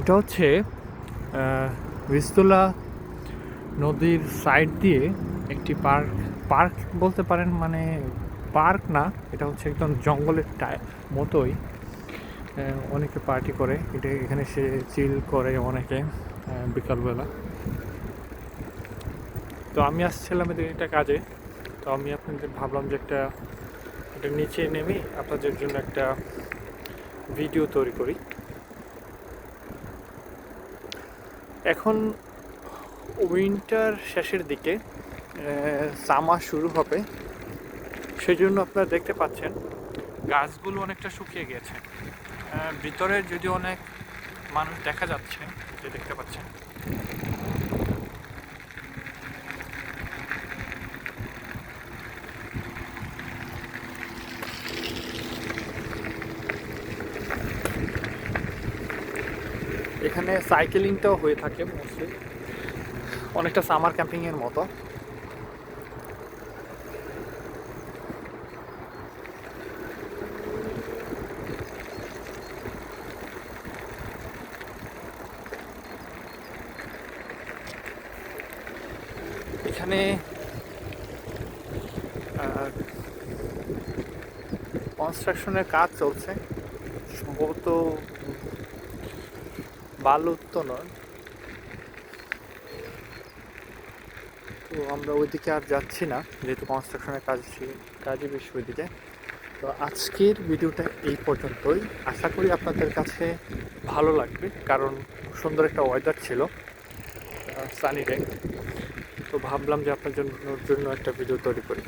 এটা হচ্ছে ভিস্তুলা নদীর সাইড দিয়ে একটি পার্ক। পার্ক বলতে পারেন, মানে পার্ক না, এটা হচ্ছে একদম জঙ্গলের মতোই। অনেকে পার্টি করে, এটা এখানে সে চিল করে অনেকে বিকালবেলা। তো আমি আসছিলাম এদের একটা কাজে, তো আমি আপনাদের ভাবলাম যে এটা নিচে নেমে আপনাদের জন্য একটা ভিডিও তৈরি করি। এখন উইন্টার শেষের দিকে, সামার শুরু হবে, সেই জন্য আপনারা দেখতে পাচ্ছেন গাছগুলো অনেকটা শুকিয়ে গিয়েছে। ভিতরে যদিও অনেক মানুষ দেখা যাচ্ছে, যে দেখতে পাচ্ছেন। এখানে সাইকেলিংটাও হয়ে থাকে মোস্টলি, অনেকটা সামার ক্যাম্পিংয়ের মতো। এখানে কনস্ট্রাকশনের কাজ চলছে, সম্ভবত বালু উত্তোলন। তো আমরা ওইদিকে আর যাচ্ছি না, যেহেতু কনস্ট্রাকশনের কাজই বেশি ওইদিকে। তো আজকের ভিডিওটা এই পর্যন্তই। আশা করি আপনাদের কাছে ভালো লাগবে, কারণ সুন্দর একটা ওয়েদার ছিল, সানি ডে। তো ভাবলাম যে আপনার জন্য একটা ভিডিও তৈরি করি।